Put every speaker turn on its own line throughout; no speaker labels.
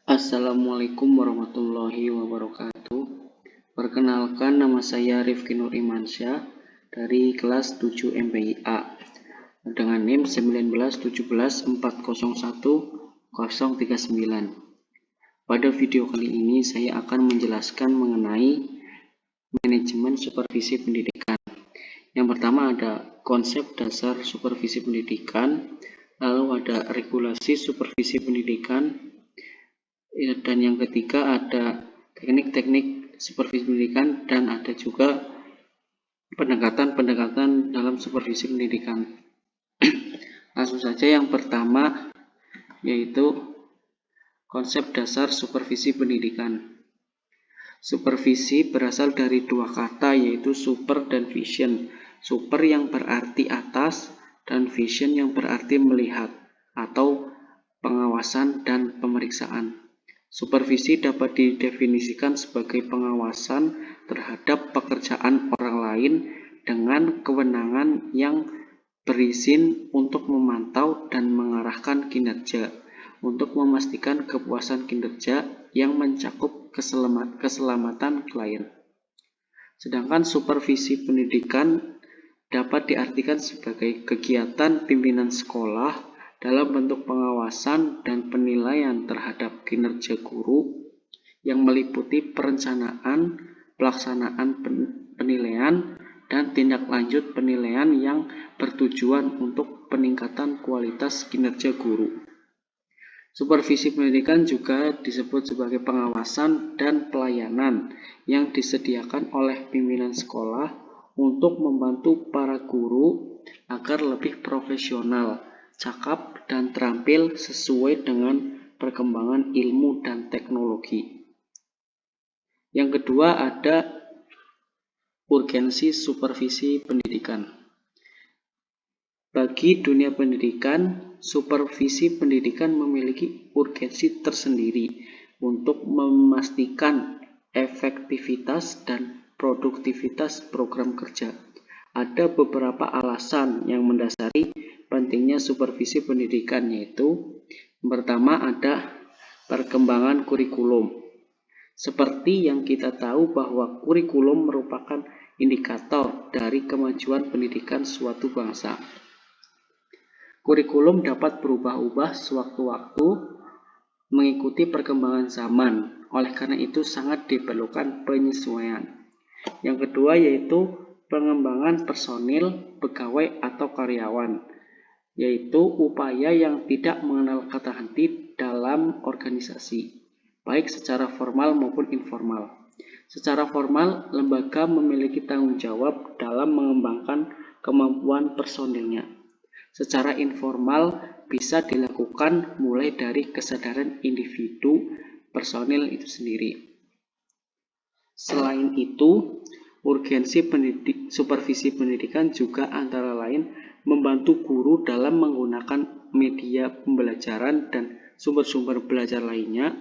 Assalamualaikum warahmatullahi wabarakatuh. Perkenalkan, nama saya Rifki Nur Imansyah dari kelas 7 MPIA dengan NIM 191740139. Pada video kali ini saya akan menjelaskan mengenai manajemen supervisi pendidikan. Yang pertama ada konsep dasar supervisi pendidikan, lalu ada regulasi supervisi pendidikan, dan yang ketiga ada teknik-teknik supervisi pendidikan, dan ada juga pendekatan-pendekatan dalam supervisi pendidikan. Langsung saja, yang pertama yaitu konsep dasar supervisi pendidikan. Supervisi berasal dari dua kata, yaitu super dan vision. Super yang berarti atas dan vision yang berarti melihat atau pengawasan dan pemeriksaan. Supervisi dapat didefinisikan sebagai pengawasan terhadap pekerjaan orang lain dengan kewenangan yang berizin untuk memantau dan mengarahkan kinerja, untuk memastikan kepuasan kinerja yang mencakup keselamatan klien. Sedangkan supervisi pendidikan dapat diartikan sebagai kegiatan pimpinan sekolah dalam bentuk pengawasan dan penilaian terhadap kinerja guru yang meliputi perencanaan, pelaksanaan penilaian, dan tindak lanjut penilaian yang bertujuan untuk peningkatan kualitas kinerja guru. Supervisi pendidikan juga disebut sebagai pengawasan dan pelayanan yang disediakan oleh pimpinan sekolah untuk membantu para guru agar lebih profesional, cakap, dan terampil sesuai dengan perkembangan ilmu dan teknologi. Yang kedua ada urgensi supervisi pendidikan. Bagi dunia pendidikan, supervisi pendidikan memiliki urgensi tersendiri untuk memastikan efektivitas dan produktivitas program kerja. Ada beberapa alasan yang mendasari pentingnya supervisi pendidikan, yaitu yang pertama ada perkembangan kurikulum. Seperti yang kita tahu bahwa kurikulum merupakan indikator dari kemajuan pendidikan suatu bangsa. Kurikulum dapat berubah-ubah sewaktu-waktu mengikuti perkembangan zaman, oleh karena itu sangat diperlukan penyesuaian. Yang kedua yaitu pengembangan personil, pegawai atau karyawan, yaitu upaya yang tidak mengenal kata henti dalam organisasi, baik secara formal maupun informal. Secara formal, lembaga memiliki tanggung jawab dalam mengembangkan kemampuan personilnya. Secara informal bisa dilakukan mulai dari kesadaran individu personil itu sendiri. Selain itu, urgensi supervisi pendidikan juga antara lain membantu guru dalam menggunakan media pembelajaran dan sumber-sumber belajar lainnya,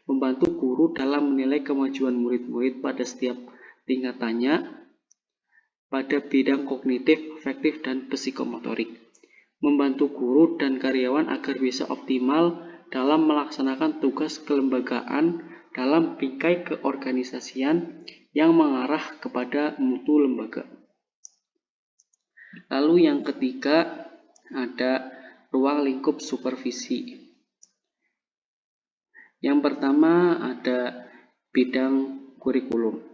membantu guru dalam menilai kemajuan murid-murid pada setiap tingkatannya pada bidang kognitif, afektif, dan psikomotorik, membantu guru dan karyawan agar bisa optimal dalam melaksanakan tugas kelembagaan dalam bingkai keorganisasian yang mengarah kepada mutu lembaga. Lalu yang ketiga ada ruang lingkup supervisi. Yang pertama ada bidang kurikulum.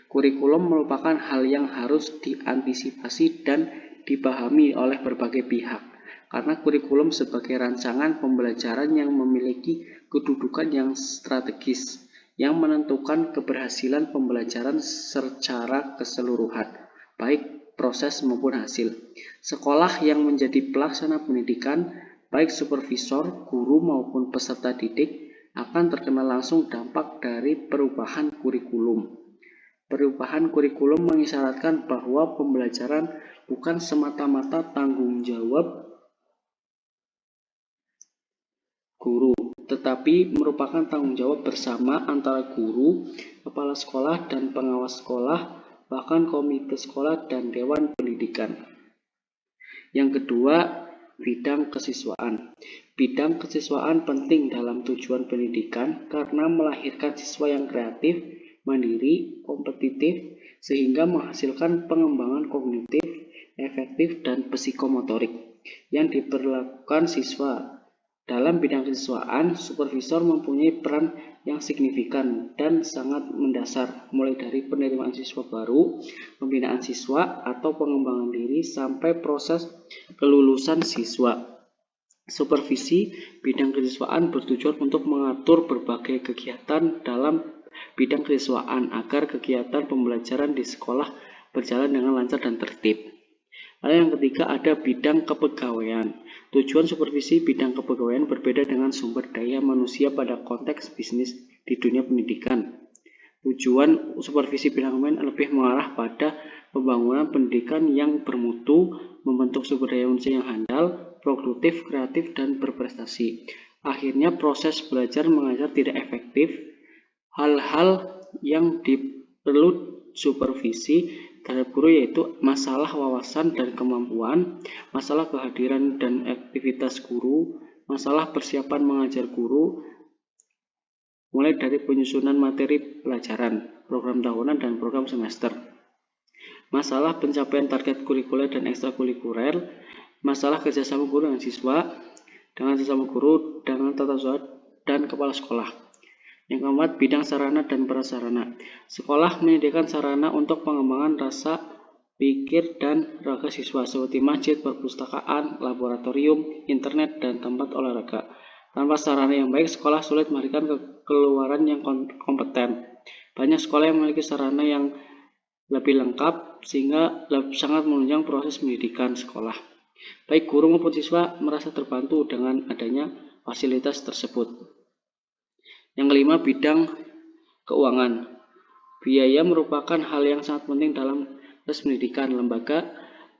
Kurikulum merupakan hal yang harus diantisipasi dan dipahami oleh berbagai pihak, karena kurikulum sebagai rancangan pembelajaran yang memiliki kedudukan yang strategis, yang menentukan keberhasilan pembelajaran secara keseluruhan, baik proses maupun hasil. Sekolah yang menjadi pelaksana pendidikan, baik supervisor, guru maupun peserta didik, akan terkena langsung dampak dari perubahan kurikulum. Perubahan kurikulum mengisyaratkan bahwa pembelajaran bukan semata-mata tanggung jawab guru, tetapi merupakan tanggung jawab bersama antara guru, kepala sekolah, dan pengawas sekolah, bahkan komite sekolah dan dewan pendidikan. Yang kedua Bidang kesiswaan. Bidang kesiswaan penting dalam tujuan pendidikan karena melahirkan siswa yang kreatif, mandiri, kompetitif, sehingga menghasilkan pengembangan kognitif, efektif, dan psikomotorik yang diperlakukan siswa. Dalam bidang kesiswaan, supervisor mempunyai peran yang signifikan dan sangat mendasar, mulai dari penerimaan siswa baru, pembinaan siswa, atau pengembangan diri, sampai proses kelulusan siswa. Supervisi bidang kesiswaan bertujuan untuk mengatur berbagai kegiatan dalam bidang kesiswaan agar kegiatan pembelajaran di sekolah berjalan dengan lancar dan tertib. Lalu yang ketiga ada bidang kepegawaian. Tujuan supervisi bidang kepegawaian berbeda dengan sumber daya manusia pada konteks bisnis di dunia pendidikan. Tujuan supervisi bidang kepegawaian lebih mengarah pada pembangunan pendidikan yang bermutu, membentuk sumber daya manusia yang handal, produktif, kreatif, dan berprestasi. Akhirnya proses belajar mengajar tidak efektif. Hal-hal yang perlu supervisi terhadap guru yaitu masalah wawasan dan kemampuan, masalah kehadiran dan aktivitas guru, masalah persiapan mengajar guru, mulai dari penyusunan materi pelajaran, program tahunan, dan program semester. Masalah pencapaian target kurikuler dan ekstrakurikuler, masalah kerjasama guru dengan siswa, dengan sesama guru, dengan tata usaha, dan kepala sekolah. Yang keempat, bidang sarana dan prasarana. Sekolah menyediakan sarana untuk pengembangan rasa pikir dan raga siswa seperti masjid, perpustakaan, laboratorium, internet, dan tempat olahraga. Tanpa sarana yang baik, sekolah sulit memberikan keluaran yang kompeten. Banyak sekolah yang memiliki sarana yang lebih lengkap sehingga sangat menunjang proses pendidikan sekolah. Baik guru maupun siswa merasa terbantu dengan adanya fasilitas tersebut. Yang kelima, bidang keuangan. Biaya merupakan hal yang sangat penting dalam proses pendidikan. Lembaga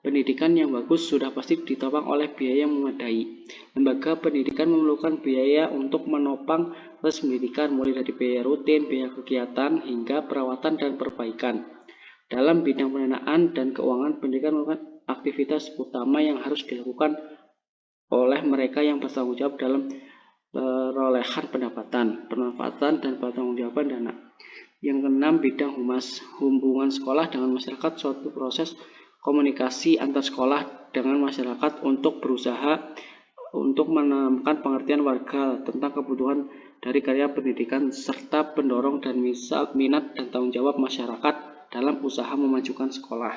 pendidikan yang bagus sudah pasti ditopang oleh biaya yang memadai. Lembaga pendidikan memerlukan biaya untuk menopang proses pendidikan, mulai dari biaya rutin, biaya kegiatan, hingga perawatan dan perbaikan. Dalam bidang pendanaan dan keuangan, pendidikan merupakan aktivitas utama yang harus dilakukan oleh mereka yang bertanggung jawab dalam perolehan pendapatan, pemanfaatan, dan pertanggungjawaban dana. Yang keenam, bidang humas. Hubungan sekolah dengan masyarakat, suatu proses komunikasi antar sekolah dengan masyarakat untuk berusaha untuk menanamkan pengertian warga tentang kebutuhan dari karya pendidikan serta pendorong dan minat dan tanggung jawab masyarakat dalam usaha memajukan sekolah.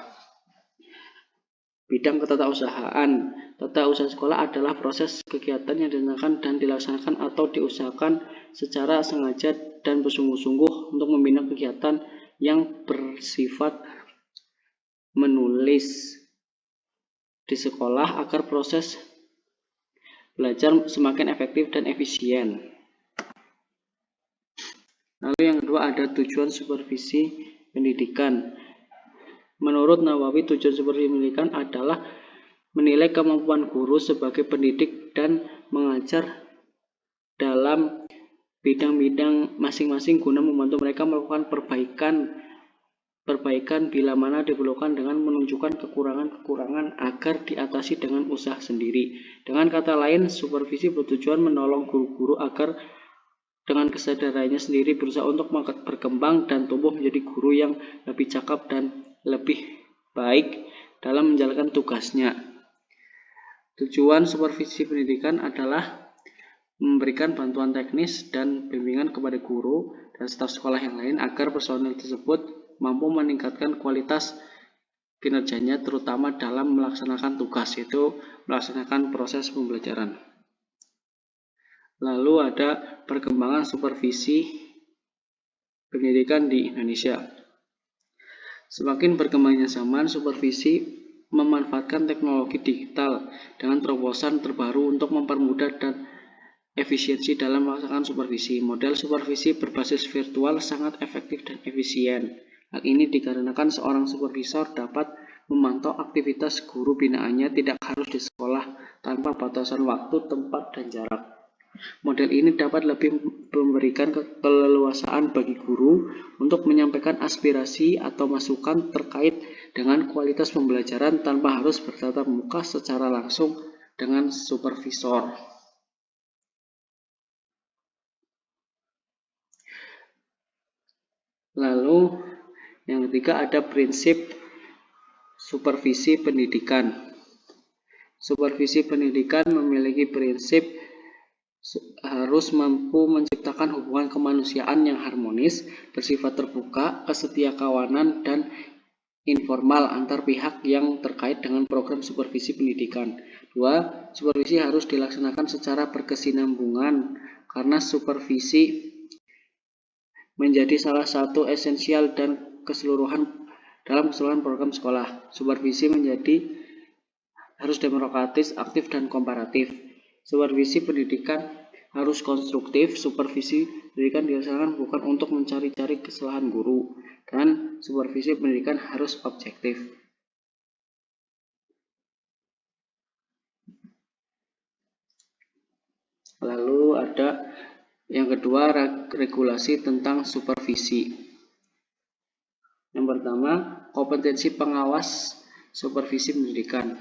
Bidang ketatausahaan. Tata usaha sekolah adalah proses kegiatan yang dilaksanakan dan dilaksanakan atau diusahakan secara sengaja dan bersungguh-sungguh untuk membina kegiatan yang bersifat menulis di sekolah agar proses belajar semakin efektif dan efisien. Lalu yang kedua ada tujuan supervisi pendidikan. Menurut Nawawi, tujuan supervisi pendidikan adalah menilai kemampuan guru sebagai pendidik dan mengajar dalam bidang-bidang masing-masing guna membantu mereka melakukan perbaikan bila mana diperlukan dengan menunjukkan kekurangan-kekurangan agar diatasi dengan usaha sendiri. Dengan kata lain, supervisi bertujuan menolong guru-guru agar dengan kesadarannya sendiri berusaha untuk berkembang dan tumbuh menjadi guru yang lebih cakap dan lebih baik dalam menjalankan tugasnya. Tujuan supervisi pendidikan adalah memberikan bantuan teknis dan bimbingan kepada guru dan staf sekolah yang lain agar personel tersebut mampu meningkatkan kualitas kinerjanya terutama dalam melaksanakan tugas, yaitu melaksanakan proses pembelajaran. Lalu ada perkembangan supervisi pendidikan di Indonesia. Semakin berkembangnya zaman, supervisi memanfaatkan teknologi digital dengan terobosan terbaru untuk mempermudah dan efisiensi dalam melaksanakan supervisi. Model supervisi berbasis virtual sangat efektif dan efisien. Hal ini dikarenakan seorang supervisor dapat memantau aktivitas guru binaannya tidak harus di sekolah tanpa batasan waktu, tempat, dan jarak. Model ini dapat lebih memberikan keleluasaan bagi guru untuk menyampaikan aspirasi atau masukan terkait dengan kualitas pembelajaran tanpa harus bertatap muka secara langsung dengan supervisor. Lalu yang ketiga ada prinsip supervisi pendidikan. Supervisi pendidikan memiliki prinsip harus mampu menciptakan hubungan kemanusiaan yang harmonis, bersifat terbuka, kesetia kawanan, dan informal antar pihak yang terkait dengan program supervisi pendidikan. 2. Supervisi harus dilaksanakan secara berkesinambungan karena supervisi menjadi salah satu esensial dan dalam keseluruhan program sekolah. Supervisi harus demokratis, aktif, dan komparatif. Supervisi pendidikan harus konstruktif. Supervisi pendidikan dilaksanakan bukan untuk mencari-cari kesalahan guru, dan supervisi pendidikan harus objektif. Lalu ada yang kedua, regulasi tentang supervisi. Yang pertama, kompetensi pengawas supervisi pendidikan.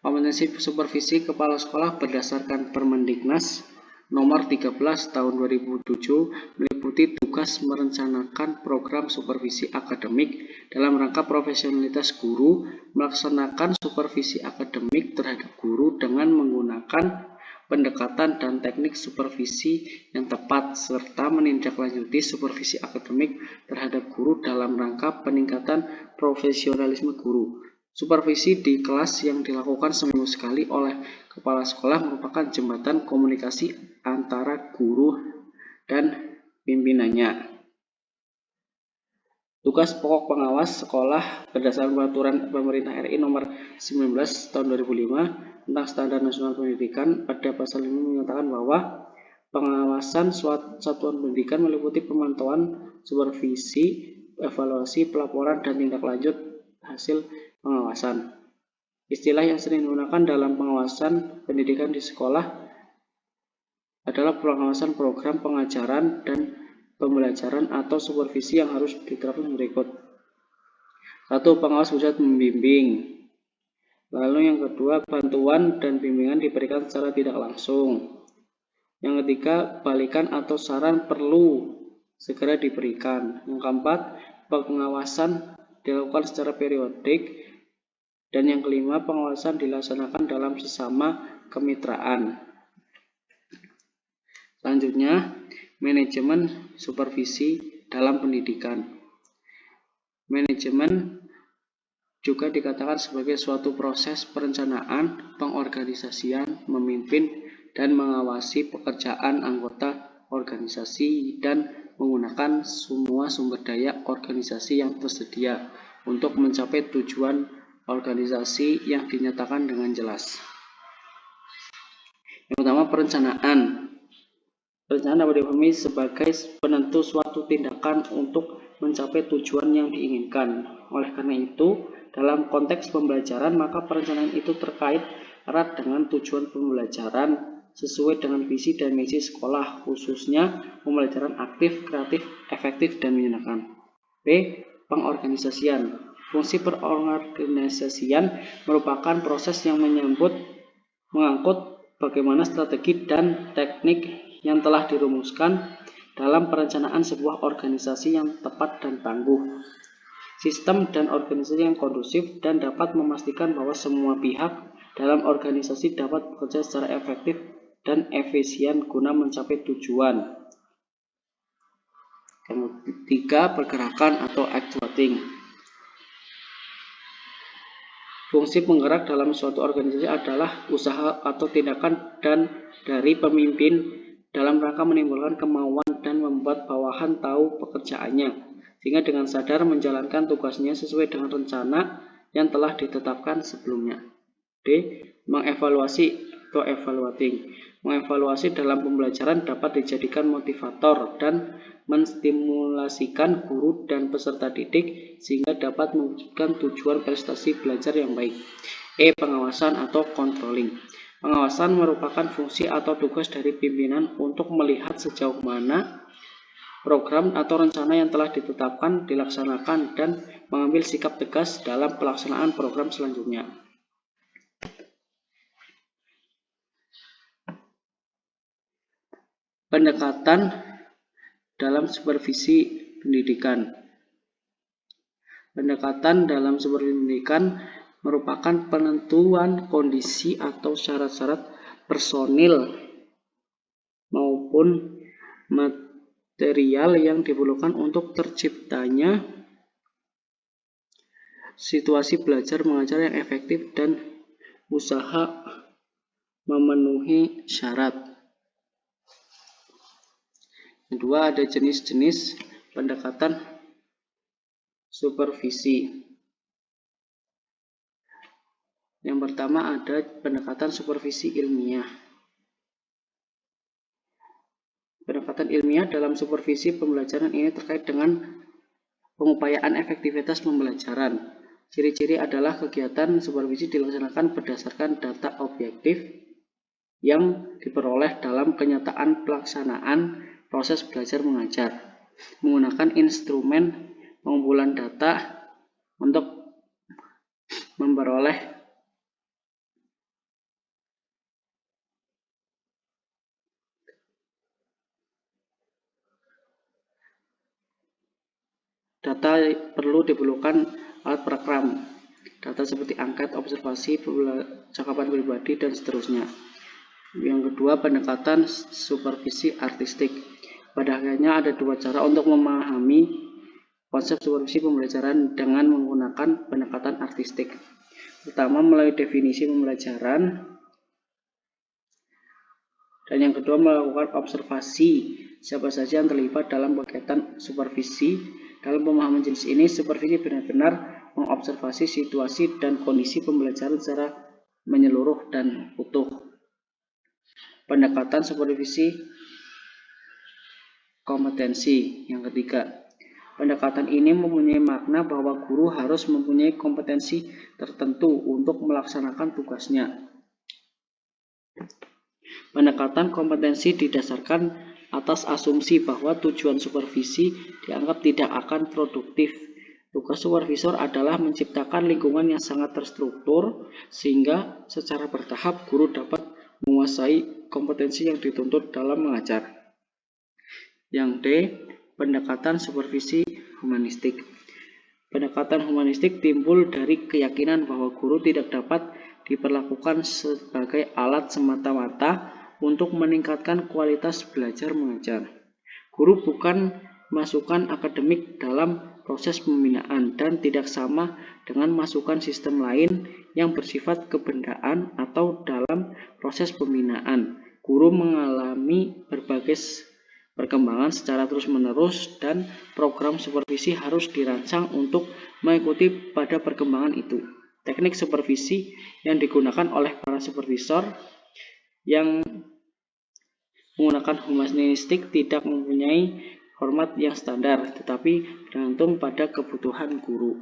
Kompetensi supervisi kepala sekolah berdasarkan Permendiknas Nomor 13 Tahun 2007 meliputi tugas merencanakan program supervisi akademik dalam rangka profesionalitas guru, melaksanakan supervisi akademik terhadap guru dengan menggunakan pendekatan dan teknik supervisi yang tepat, serta menindaklanjuti supervisi akademik terhadap guru dalam rangka peningkatan profesionalisme guru. Supervisi di kelas yang dilakukan seminggu sekali oleh kepala sekolah merupakan jembatan komunikasi antara guru dan pimpinannya. Tugas pokok pengawas sekolah berdasarkan Peraturan Pemerintah RI Nomor 19 Tahun 2005 tentang Standar Nasional Pendidikan pada pasal 5 menyatakan bahwa pengawasan satuan pendidikan meliputi pemantauan, supervisi, evaluasi, pelaporan, dan tindak lanjut hasil pengawasan. Istilah yang sering digunakan dalam pengawasan pendidikan di sekolah adalah pengawasan program pengajaran dan pembelajaran atau supervisi yang harus diterapkan berikut. 1. Pengawas pusat membimbing. Lalu yang kedua, bantuan dan bimbingan diberikan secara tidak langsung. Yang ketiga, balikan atau saran perlu segera diberikan. Yang keempat, pengawasan dilakukan secara periodik. Dan yang kelima, pengawasan dilaksanakan dalam sesama kemitraan. Selanjutnya, manajemen supervisi dalam pendidikan. Manajemen juga dikatakan sebagai suatu proses perencanaan, pengorganisasian, memimpin, dan mengawasi pekerjaan anggota organisasi dan menggunakan semua sumber daya organisasi yang tersedia untuk mencapai tujuan organisasi yang dinyatakan dengan jelas. Yang pertama, perencanaan. Perencanaan dapat dipahami sebagai penentu suatu tindakan untuk mencapai tujuan yang diinginkan. Oleh karena itu, dalam konteks pembelajaran, maka perencanaan itu terkait erat dengan tujuan pembelajaran sesuai dengan visi dan misi sekolah, khususnya pembelajaran aktif, kreatif, efektif, dan menyenangkan. B. Pengorganisasian. Fungsi pengorganisasian merupakan proses yang mengangkut bagaimana strategi dan teknik yang telah dirumuskan dalam perencanaan sebuah organisasi yang tepat dan tangguh. Sistem dan organisasi yang kondusif dan dapat memastikan bahwa semua pihak dalam organisasi dapat bekerja secara efektif dan efisien guna mencapai tujuan. Ketiga, pergerakan atau actuating. Fungsi penggerak dalam suatu organisasi adalah usaha atau tindakan dari pemimpin dalam rangka menimbulkan kemauan dan membuat bawahan tahu pekerjaannya, sehingga dengan sadar menjalankan tugasnya sesuai dengan rencana yang telah ditetapkan sebelumnya. D. Mengevaluasi atau evaluating. Mengevaluasi dalam pembelajaran dapat dijadikan motivator dan menstimulasikan guru dan peserta didik sehingga dapat mewujudkan tujuan prestasi belajar yang baik. E. Pengawasan atau controlling. Pengawasan merupakan fungsi atau tugas dari pimpinan untuk melihat sejauh mana program atau rencana yang telah ditetapkan dilaksanakan dan mengambil sikap tegas dalam pelaksanaan program selanjutnya. Pendekatan dalam supervisi pendidikan. Pendekatan dalam supervisi pendidikan merupakan penentuan kondisi atau syarat-syarat personil maupun material yang diperlukan untuk terciptanya situasi belajar mengajar yang efektif dan usaha memenuhi syarat. Kedua, ada jenis-jenis pendekatan supervisi. Yang pertama ada pendekatan supervisi ilmiah. Pendekatan ilmiah dalam supervisi pembelajaran ini terkait dengan pengupayaan efektivitas pembelajaran. Ciri-ciri adalah kegiatan supervisi dilaksanakan berdasarkan data objektif yang diperoleh dalam kenyataan pelaksanaan proses belajar mengajar, menggunakan instrumen pengumpulan data untuk memperoleh data. Perlu diperlukan alat perekam data seperti angket, observasi, percakapan pribadi, dan seterusnya. Yang kedua, pendekatan supervisi artistik. Pada akhirnya ada dua cara untuk memahami konsep supervisi pembelajaran dengan menggunakan pendekatan artistik. Pertama, melalui definisi pembelajaran, dan yang kedua melakukan observasi siapa saja yang terlibat dalam kegiatan supervisi. Dalam pemahaman jenis ini, supervisi benar-benar mengobservasi situasi dan kondisi pembelajaran secara menyeluruh dan utuh. Pendekatan supervisi kompetensi. Yang ketiga, pendekatan ini mempunyai makna bahwa guru harus mempunyai kompetensi tertentu untuk melaksanakan tugasnya. Pendekatan kompetensi didasarkan atas asumsi bahwa tujuan supervisi dianggap tidak akan produktif. Tugas supervisor adalah menciptakan lingkungan yang sangat terstruktur sehingga secara bertahap guru dapat menguasai kompetensi yang dituntut dalam mengajar. Yang D, pendekatan supervisi humanistik. Pendekatan humanistik timbul dari keyakinan bahwa guru tidak dapat diperlakukan sebagai alat semata-mata untuk meningkatkan kualitas belajar mengajar. Guru bukan masukan akademik dalam proses pembinaan dan tidak sama dengan masukan sistem lain yang bersifat kebendaan atau dalam proses pembinaan. Guru mengalami berbagai perkembangan secara terus-menerus dan program supervisi harus dirancang untuk mengikuti pada perkembangan itu. Teknik supervisi yang digunakan oleh para supervisor yang menggunakan humanistik tidak mempunyai format yang standar, tetapi bergantung pada kebutuhan guru.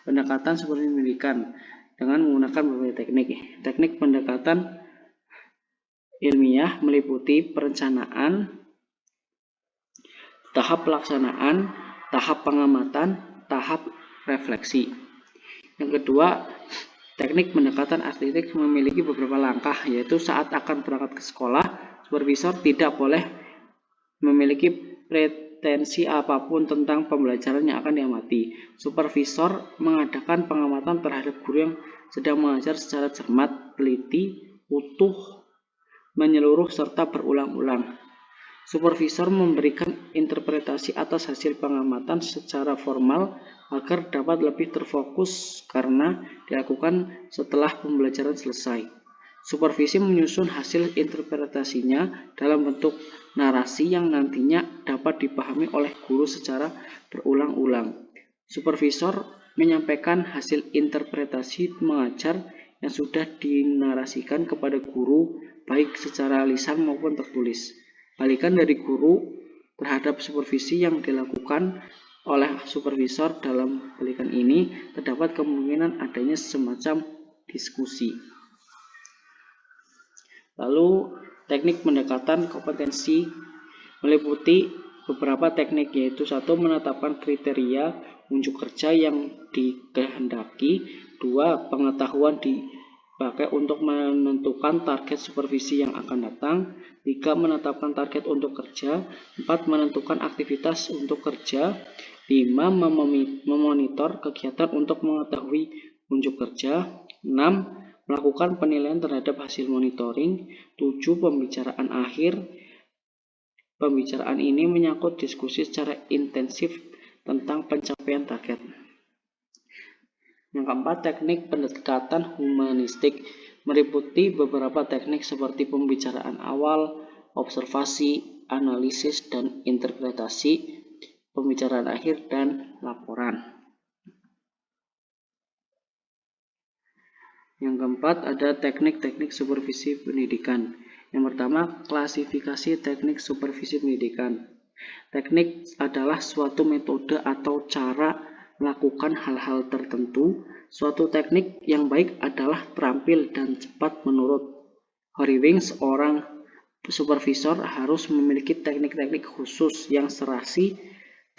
Pendekatan supervisi pendidikan dengan menggunakan berbagai teknik. Teknik pendekatan ilmiah meliputi perencanaan, tahap pelaksanaan, tahap pengamatan, tahap refleksi. Yang kedua, teknik pendekatan artistik memiliki beberapa langkah, yaitu saat akan berangkat ke sekolah, supervisor tidak boleh memiliki pretensi apapun tentang pembelajaran yang akan diamati. Supervisor mengadakan pengamatan terhadap guru yang sedang mengajar secara cermat, teliti, utuh, menyeluruh, serta berulang-ulang. Supervisor memberikan interpretasi atas hasil pengamatan secara formal agar dapat lebih terfokus karena dilakukan setelah pembelajaran selesai. Supervisi menyusun hasil interpretasinya dalam bentuk narasi yang nantinya dapat dipahami oleh guru secara berulang-ulang. Supervisor menyampaikan hasil interpretasi mengajar yang sudah dinarasikan kepada guru baik secara lisan maupun tertulis. Balikan dari guru terhadap supervisi yang dilakukan oleh supervisor dalam balikan ini terdapat kemungkinan adanya semacam diskusi. Lalu teknik pendekatan kompetensi meliputi beberapa teknik, yaitu 1. Menetapkan kriteria unjuk kerja yang dikehendaki. 2. Pengetahuan di dipakai untuk menentukan target supervisi yang akan datang. 3. Menetapkan target untuk kerja. 4. Menentukan aktivitas untuk kerja. 5. Memonitor kegiatan untuk mengetahui unjuk kerja. 6. Melakukan penilaian terhadap hasil monitoring. 7. Pembicaraan akhir. Pembicaraan ini menyangkut diskusi secara intensif tentang pencapaian target. Yang keempat, teknik pendekatan humanistik meliputi beberapa teknik seperti pembicaraan awal, observasi, analisis dan interpretasi, pembicaraan akhir, dan laporan. Yang keempat, ada teknik-teknik supervisi pendidikan. Yang pertama, klasifikasi teknik supervisi pendidikan. Teknik adalah suatu metode atau cara melakukan hal-hal tertentu. Suatu teknik yang baik adalah terampil dan cepat. Menurut Horowitz, seorang supervisor harus memiliki teknik-teknik khusus yang serasi.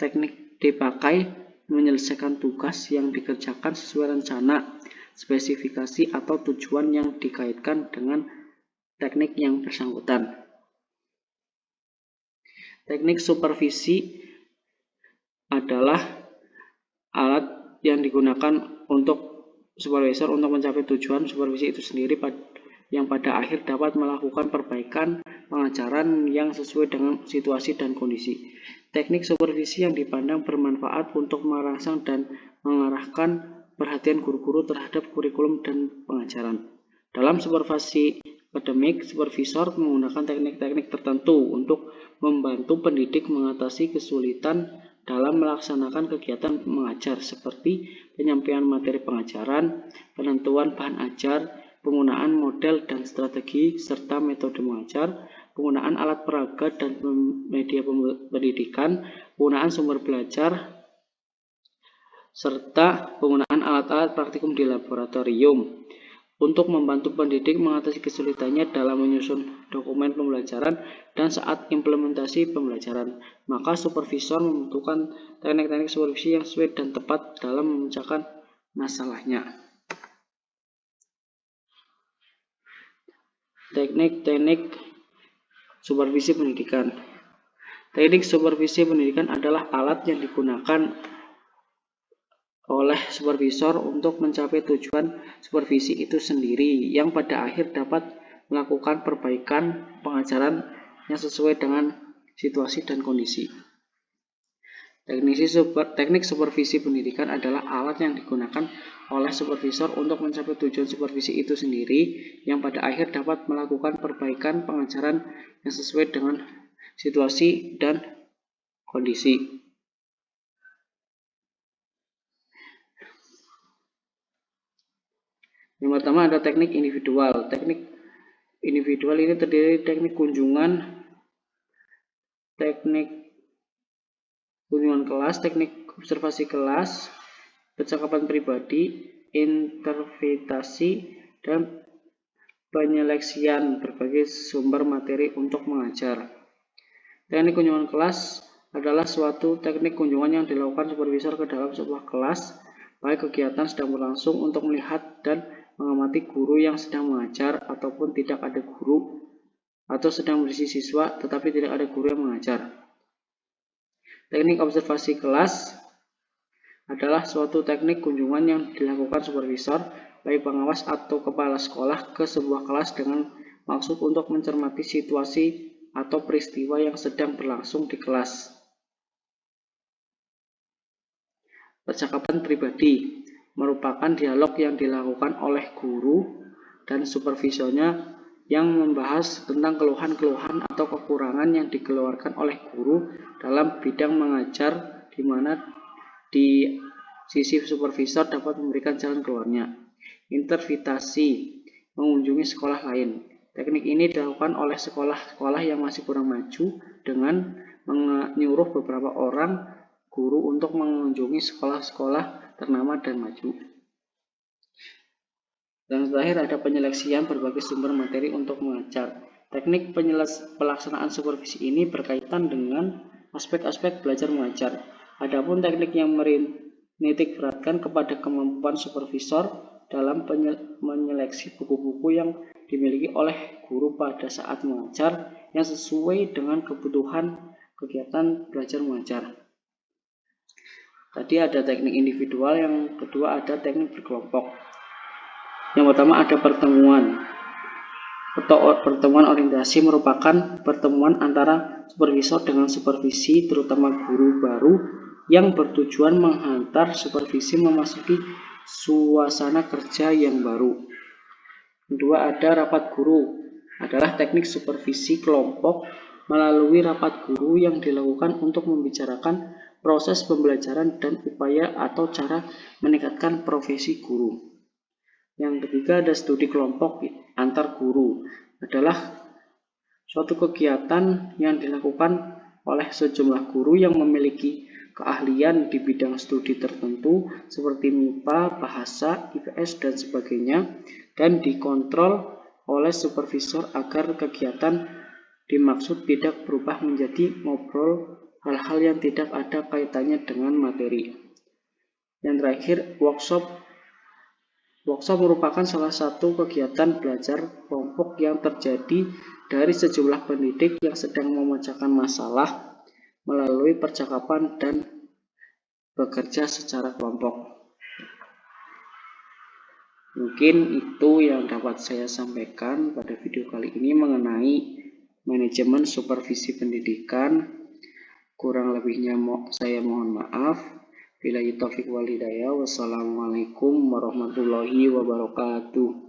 Teknik dipakai menyelesaikan tugas yang dikerjakan sesuai rencana, spesifikasi atau tujuan yang dikaitkan dengan teknik yang bersangkutan. Teknik supervisi adalah alat yang digunakan untuk supervisor untuk mencapai tujuan supervisi itu sendiri yang pada akhir dapat melakukan perbaikan pengajaran yang sesuai dengan situasi dan kondisi. Teknik supervisi yang dipandang bermanfaat untuk merangsang dan mengarahkan perhatian guru-guru terhadap kurikulum dan pengajaran. Dalam supervisi akademik, supervisor menggunakan teknik-teknik tertentu untuk membantu pendidik mengatasi kesulitan dalam melaksanakan kegiatan mengajar seperti penyampaian materi pengajaran, penentuan bahan ajar, penggunaan model dan strategi serta metode mengajar, penggunaan alat peraga dan media pendidikan, penggunaan sumber belajar, serta penggunaan alat-alat praktikum di laboratorium untuk membantu pendidik mengatasi kesulitannya dalam menyusun dokumen pembelajaran dan saat implementasi pembelajaran. Maka supervisor membutuhkan teknik-teknik supervisi yang sesuai dan tepat dalam memecahkan masalahnya. Teknik-teknik supervisi pendidikan. Teknik supervisi pendidikan adalah alat yang digunakan oleh supervisor untuk mencapai tujuan supervisi itu sendiri yang pada akhir dapat melakukan perbaikan pengajaran yang sesuai dengan situasi dan kondisi. Teknik supervisi pendidikan adalah alat yang digunakan oleh supervisor untuk mencapai tujuan supervisi itu sendiri yang pada akhir dapat melakukan perbaikan pengajaran yang sesuai dengan situasi dan kondisi. Yang pertama ada teknik individual. Teknik individual ini terdiri dari teknik kunjungan kelas, teknik observasi kelas, percakapan pribadi, interpretasi, dan penyeleksian berbagai sumber materi untuk mengajar. Teknik kunjungan kelas adalah suatu teknik kunjungan yang dilakukan supervisor ke dalam sebuah kelas, baik kegiatan sedang berlangsung untuk melihat dan mengamati guru yang sedang mengajar ataupun tidak ada guru, atau sedang berisi siswa tetapi tidak ada guru yang mengajar. Teknik observasi kelas adalah suatu teknik kunjungan yang dilakukan supervisor, baik pengawas atau kepala sekolah ke sebuah kelas dengan maksud untuk mencermati situasi atau peristiwa yang sedang berlangsung di kelas. Percakapan pribadi merupakan dialog yang dilakukan oleh guru dan supervisornya yang membahas tentang keluhan-keluhan atau kekurangan yang dikeluarkan oleh guru dalam bidang mengajar, di mana di sisi supervisor dapat memberikan jalan keluarnya. Interpretasi mengunjungi sekolah lain. Teknik ini dilakukan oleh sekolah-sekolah yang masih kurang maju dengan menyuruh beberapa orang guru untuk mengunjungi sekolah-sekolah ternama dan maju. Dan terakhir ada penyeleksian berbagai sumber materi untuk mengajar. Teknik pelaksanaan supervisi ini berkaitan dengan aspek-aspek belajar mengajar. Adapun teknik yang menitik beratkan kepada kemampuan supervisor dalam menyeleksi buku-buku yang dimiliki oleh guru pada saat mengajar yang sesuai dengan kebutuhan kegiatan belajar mengajar. Tadi ada teknik individual, yang kedua ada teknik berkelompok. Yang pertama ada pertemuan. Pertemuan orientasi merupakan pertemuan antara supervisor dengan supervisi, terutama guru baru, yang bertujuan menghantar supervisi memasuki suasana kerja yang baru. Kedua ada rapat guru, adalah teknik supervisi kelompok melalui rapat guru yang dilakukan untuk membicarakan proses pembelajaran dan upaya atau cara meningkatkan profesi guru. Yang ketiga ada studi kelompok antar guru, adalah suatu kegiatan yang dilakukan oleh sejumlah guru yang memiliki keahlian di bidang studi tertentu seperti MIPA, bahasa, IPS, dan sebagainya, dan dikontrol oleh supervisor agar kegiatan dimaksud tidak berubah menjadi ngobrol hal-hal yang tidak ada kaitannya dengan materi. Yang terakhir, workshop merupakan salah satu kegiatan belajar kelompok yang terjadi dari sejumlah pendidik yang sedang memecahkan masalah melalui percakapan dan bekerja secara kelompok. Mungkin itu yang dapat saya sampaikan pada video kali ini mengenai manajemen supervisi pendidikan. Kurang lebihnya saya mohon maaf. Billahi taufiq wal hidayah. Wassalamualaikum warahmatullahi wabarakatuh.